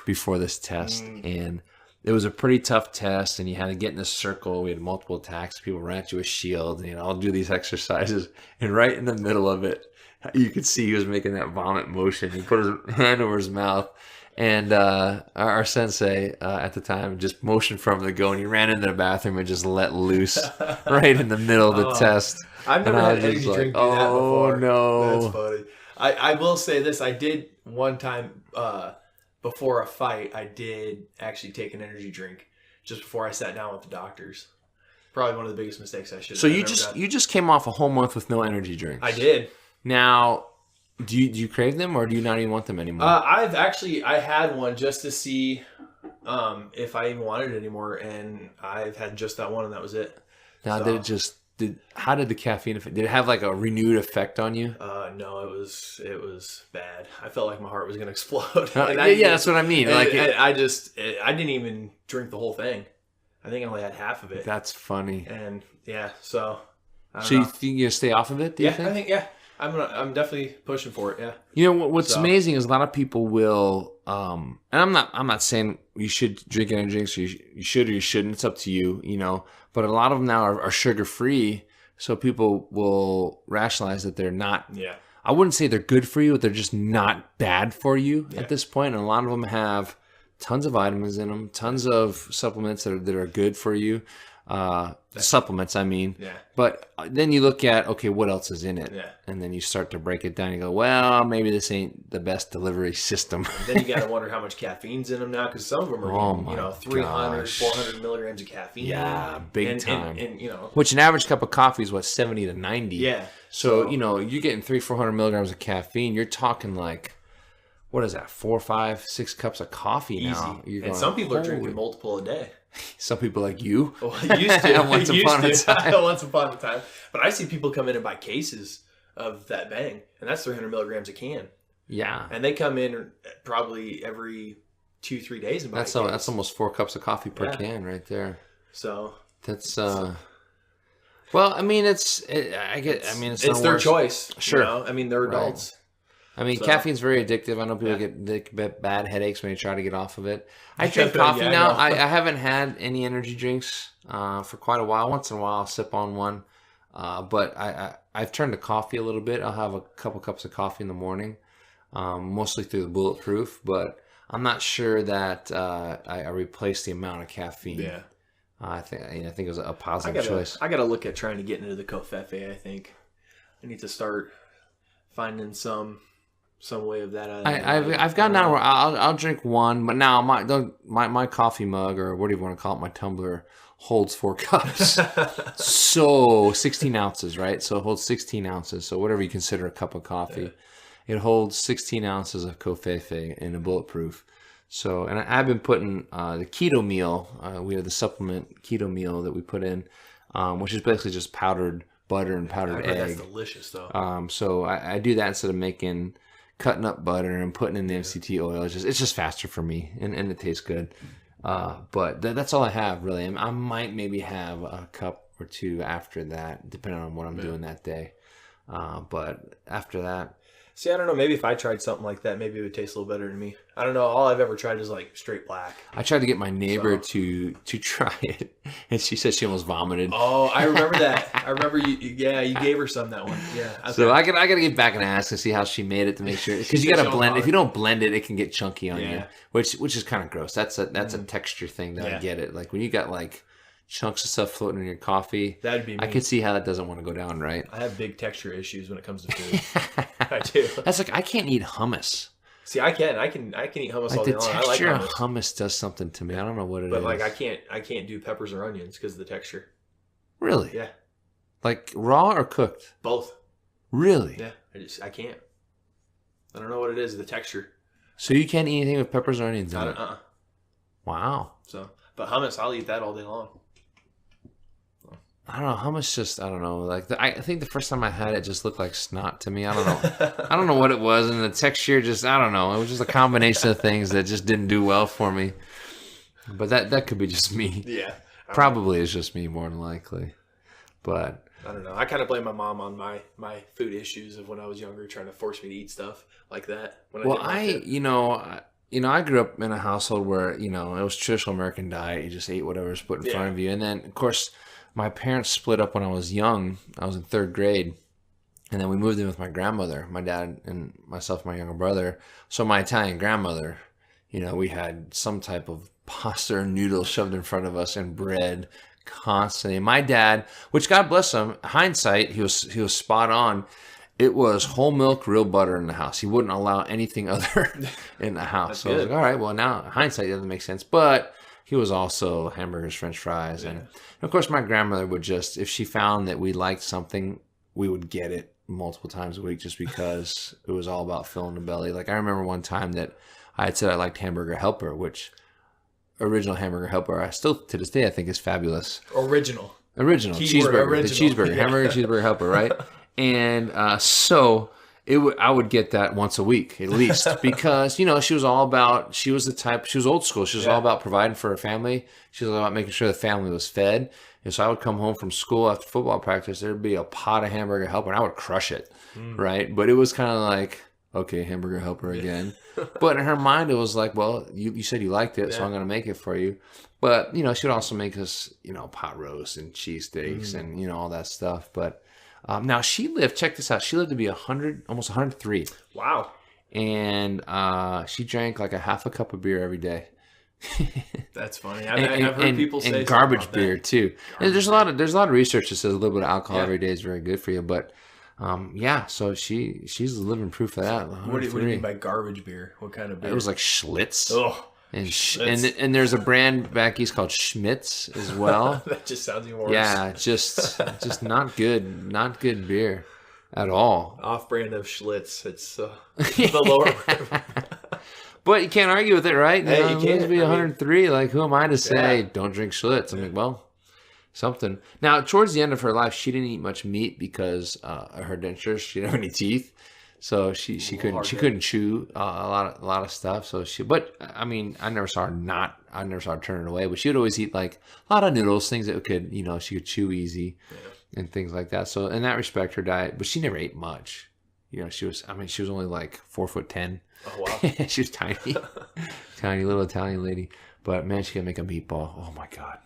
before this test, and it was a pretty tough test, and you had to get in a circle. We had multiple attacks. People ran at you with shields, and I'll do these exercises. And right in the middle of it, You could see he was making that vomit motion. He put his hand over his mouth. And our sensei at the time just motioned for him to go, and he ran into the bathroom and just let loose right in the middle of the test. I've never had energy drink do that before. Oh, no. That's funny. I will say this. I did one time before a fight, I did actually take an energy drink just before I sat down with the doctors. Probably one of the biggest mistakes I should have So ever done. you just came off a whole month with no energy drinks. I did. Now, do you crave them, or do you not even want them anymore? I had one just to see if I even wanted it anymore, and I've had just that one, and that was it. Now, So- how did the caffeine affect? Did it have like a renewed effect on you? No, it was bad. I felt like my heart was gonna explode. Yeah, that's what I mean. And, Like, I didn't even drink the whole thing. I think I only had half of it. that's funny. And yeah, so. I don't So know. you think you're gonna stay off of it? Do you Yeah, think? I think I'm definitely pushing for it. Yeah. You know what's So- amazing is a lot of people will, and I'm not saying you should drink energy drinks. Or you should or you shouldn't. It's up to you. You know, but a lot of them now are sugar free, so people will rationalize that they're not. Yeah. I wouldn't say they're good for you, but they're just not bad for you Yeah. at this point. And a lot of them have tons of vitamins in them, tons of supplements that are good for you. Supplements, I mean. Yeah. But then you look at, okay, what else is in it? Yeah. And then you start to break it down. You go, well, maybe this ain't the best delivery system. Then you got to wonder how much caffeine's in them now, because some of them are Oh getting, my 300, gosh. 400 milligrams of caffeine. Yeah, big time. And Which an average cup of coffee is, what, 70 to 90? yeah. So, you're getting 300-400 milligrams of caffeine. You're talking like, what is that, 4, 5, 6 cups of coffee easy. now. You're And going, some people are "Holy-" drinking multiple a day. Some people like you. Well, I used to. Once I used upon a to. time. Once upon a time. But I see people come in and buy cases of that Bang, and that's 300 milligrams a can. Yeah. And they come in probably every 2-3 days and buy That's a case. that's almost 4 cups of coffee per Yeah. can right there. So That's well, I mean, it's it's their worse. choice. Sure. I mean, they're adults. I mean, So- caffeine's very addictive. I know people Yeah. get bad headaches when you try to get off of it. I drink Yeah, coffee I now. know. I haven't had any energy drinks for quite a while. Once in a while, I'll sip on one. But I've turned to coffee a little bit. I'll have a couple cups of coffee in the morning, mostly through the Bulletproof. But I'm not sure that I replaced the amount of caffeine. Yeah. I think it was a positive choice. I gotta look at trying to get into the Covfefe. I think I need to start finding some way of that. I've gotten down where I'll drink one, but now my coffee mug, or what do you want to call it, my tumbler, holds 4 cups. So 16 ounces, right? So it holds 16 ounces. So whatever you consider a cup of coffee, it holds 16 ounces of Covfefe in a Bulletproof. So, and I've been putting the keto meal. We have the supplement keto meal that we put in, which is basically just powdered butter and powdered egg. That's delicious, though. So I do that instead of cutting up butter and putting in the MCT oil. It's just faster for me, and it tastes good. But that's all I have, really. I might maybe have a cup or 2 after that, depending on what I'm doing that day. But after that, See, I don't know. Maybe if I tried something like that, maybe it would taste a little better to me. I don't know. All I've ever tried is like straight black. I tried to get my neighbor to try it, and she said she almost vomited. Oh, I remember that. I remember you. Yeah, you gave her some that one. Yeah. Okay. So I gotta get back and ask and see how she made it to make sure, because you gotta blend. If you don't blend it, it can get chunky on you, Yeah. which is kind of gross. That's a texture thing that I Yeah. get it. Like when you got like chunks of stuff floating in your coffee, That'd be me. I can see how that doesn't want to go down, right? I have big texture issues when it comes to food. I do. That's like I can't eat hummus. See, I can eat hummus Like all the day long. I like texture of hummus, hummus does something to me. I don't know what it is. but like I can't do peppers or onions because of the texture. Really? Yeah, Like raw or cooked? both. Really? Yeah, I can't. I don't know what it is. The texture. So you can't eat anything with peppers or onions in I it? don't. Wow. So, but hummus, I'll eat that all day long. I don't know. Hummus just, I don't know. Like I think the first time I had it just looked like snot to me. I don't know. I don't know what it was. And the texture just, I don't know. It was just a combination of things that just didn't do well for me. But that could be just me. Yeah. Probably it's just me more than likely. But I don't know. I kind of blame my mom on my food issues of when I was younger, trying to force me to eat stuff like that. When well, didn't like it. I grew up in a household where, it was traditional American diet. You just ate whatever's put in front of you. And then, of course, my parents split up when I was young. I was in 3rd grade. And then we moved in with my grandmother, my dad and myself, my younger brother. So my Italian grandmother, we had some type of pasta or noodles shoved in front of us and bread constantly. My dad, which God bless him, hindsight, he was spot on. It was whole milk, real butter in the house. He wouldn't allow anything other in the house. So I was like, all right, well, now hindsight doesn't make sense. But he was also hamburgers, French fries. And of course, my grandmother would just, if she found that we liked something, we would get it multiple times a week just because it was all about filling the belly. Like I remember one time that I had said I liked Hamburger Helper, which original Hamburger Helper, I still to this day I think is fabulous. Original cheeseburger, original. The cheeseburger, hamburger, cheeseburger Helper, right? And so I would get that once a week at least because she was all about. She was old school. She was all about providing for her family. She was all about making sure the family was fed. And so I would come home from school after football practice. There'd be a pot of Hamburger Helper, and I would crush it, right? But it was kind of like, okay, Hamburger Helper again. But in her mind, it was like, well, you said you liked it, so I'm going to make it for you. But, she would also make us, pot roast and cheesesteaks and, all that stuff. But now check this out. She lived to be almost 103. Wow. And she drank like a half a cup of beer every day. That's funny. I've heard people say and garbage about beer that. Too. And there's a lot of research that says a little bit of alcohol every day is very good for you. But so she's living proof of that. What do you mean by garbage beer? What kind of beer? It was like Schlitz. Oh, and there's a brand back east called Schmitz as well. That just sounds even worse. Yeah, just not good beer at all. Off-brand of Schlitz. It's the lower. But you can't argue with it, right? Hey, you can't. It be 103. Like, who am I to say don't drink Schlitz? I'm like, well, something. Now, towards the end of her life, she didn't eat much meat because of her dentures. She didn't have any teeth, so she couldn't chew a lot of stuff. So but I mean, I never saw her turn it away. But she would always eat like a lot of noodles, things that could she could chew easy, and things like that. So in that respect, her diet, but she never ate much. She was only like 4'10". Oh wow, she was tiny, tiny little Italian lady. But man, she could make a meatball. Oh my god.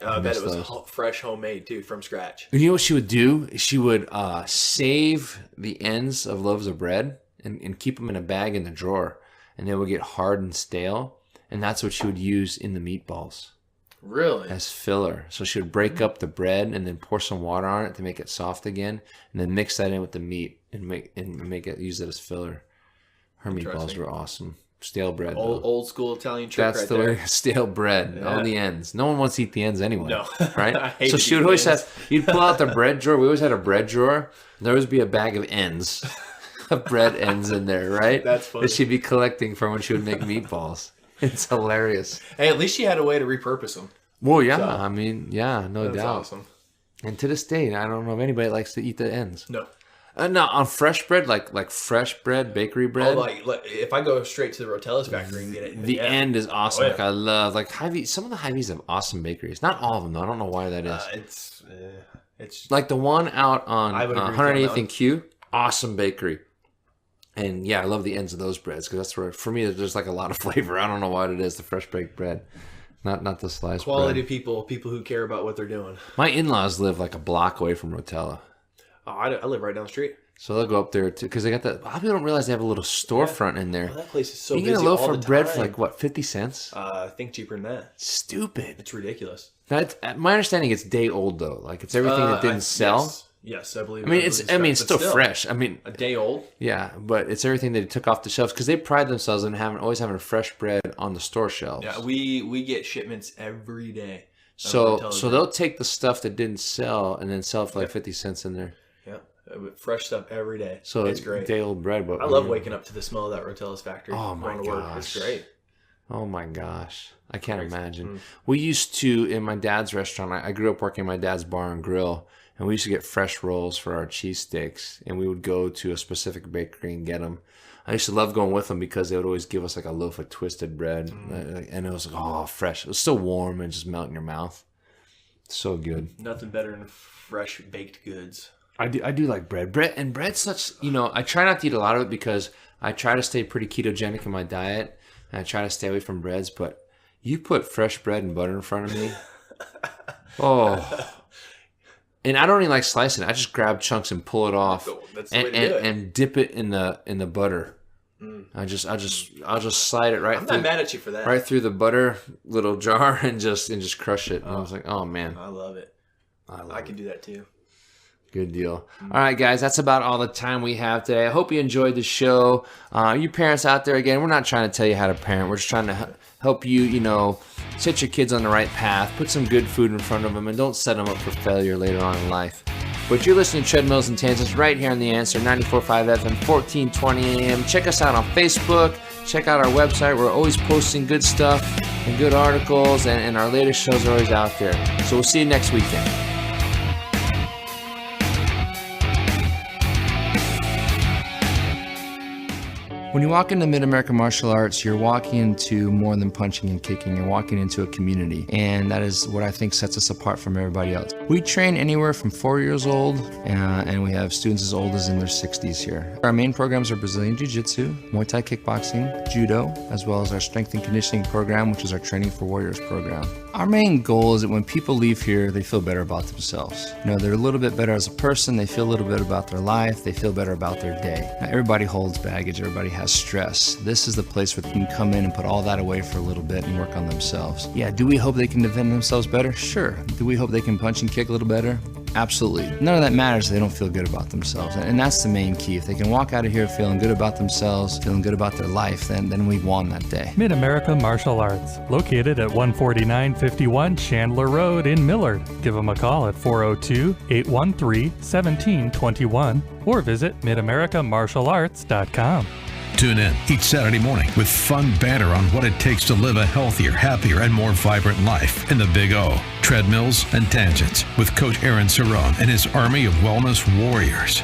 I bet it was fresh, homemade too, from scratch. And you know what she would do? She would save the ends of loaves of bread and keep them in a bag in the drawer, and they would get hard and stale. And that's what she would use in the meatballs. Really? As filler. So she would break up the bread and then pour some water on it to make it soft again, and then mix that in with the meat and use it as filler. Her meatballs were awesome. Stale bread. Old school Italian trick. That's the way. Stale bread on the ends. No one wants to eat the ends anyway. No. Right? So she would always you'd pull out the bread drawer. We always had a bread drawer. There would always be a bag of ends, of bread ends in there, right? That's funny. That she'd be collecting for when she would make meatballs. It's hilarious. Hey, at least she had a way to repurpose them. Well, yeah. So, I mean, yeah, no doubt. That's awesome. And to this day, I don't know if anybody likes to eat the ends. No. No, on fresh bread, like fresh bread, bakery bread. Oh, like if I go straight to the Rotella's factory and get it. The end is awesome. Oh, yeah. Like I love Hy-Vee. Some of the Hy-Vees have awesome bakeries. Not all of them though. I don't know why that is. It's like the one out on I would agree with 108th and Q. Awesome bakery. And yeah, I love the ends of those breads because that's where for me there's like a lot of flavor. I don't know what it is. The fresh baked bread, not the sliced quality bread. people who care about what they're doing. My in-laws live like a block away from Rotella. Oh, I live right down the street. So they'll go up there too because they got that. A lot of people don't realize they have a little storefront in there. Well, that place is so you busy get a loaf all of the bread time. for like what, 50 cents? I think cheaper than that. Stupid. It's ridiculous. That's my understanding. It's day old though. Like it's everything that didn't sell. Yes, I believe. I mean, it's still fresh. I mean, a day old. Yeah, but it's everything they took off the shelves because they pride themselves in always having fresh bread on the store shelves. Yeah, we get shipments every day. So they'll take the stuff that didn't sell and then sell it for like 50 cents in there. Yeah, fresh stuff every day. So it's great. Day old bread. But I love waking up to the smell of that Rotella's factory. Oh my gosh, it's great. Oh my gosh, I can't imagine. We used to in my dad's restaurant. I grew up working in my dad's bar and grill. And we used to get fresh rolls for our cheesesteaks, and we would go to a specific bakery and get them. I used to love going with them because they would always give us like a loaf of twisted bread, and it was like, oh, fresh. It was still warm and just melt in your mouth. So good. Nothing better than fresh baked goods. I do like bread. Bread's such, I try not to eat a lot of it because I try to stay pretty ketogenic in my diet, and I try to stay away from breads, but you put fresh bread and butter in front of me, oh... And I don't even like slicing it. I just grab chunks and pull it off, That's the way to do it. and dip it in the butter. I'll just slide it right. I'm through, not mad at you for that. right through the butter little jar and just crush it. And I was like, oh man, I love it. I can do that too. good deal. All right, guys, that's about all the time we have today. I hope you enjoyed the show. You parents out there, again, we're not trying to tell you how to parent. We're just trying to help you, set your kids on the right path, put some good food in front of them, and don't set them up for failure later on in life. But you're listening to Treadmills and Tangents right here on The Answer, 94.5 FM, 1420 AM. Check us out on Facebook. Check out our website. We're always posting good stuff and good articles, and our latest shows are always out there. So we'll see you next weekend. When you walk into Mid-America Martial Arts, you're walking into more than punching and kicking. You're walking into a community, and that is what I think sets us apart from everybody else. We train anywhere from 4 years old, and we have students as old as in their 60s here. Our main programs are Brazilian Jiu-Jitsu, Muay Thai kickboxing, Judo, as well as our strength and conditioning program, which is our Training for Warriors program. Our main goal is that when people leave here, they feel better about themselves. They're a little bit better as a person, they feel a little bit about their life, they feel better about their day. Now, everybody holds baggage, everybody has stress. This is the place where they can come in and put all that away for a little bit and work on themselves. Yeah, do we hope they can defend themselves better? Sure. Do we hope they can punch and kick a little better? Absolutely. None of that matters if they don't feel good about themselves. And that's the main key. If they can walk out of here feeling good about themselves, feeling good about their life, then we've won that day. Mid-America Martial Arts, located at 14951 Chandler Road in Millard. Give them a call at 402-813-1721 or visit midamericamartialarts.com. Tune in each Saturday morning with fun banter on what it takes to live a healthier, happier, and more vibrant life in the Big O. Treadmills and Tangents with Coach Aaron Cerrone and his army of wellness warriors.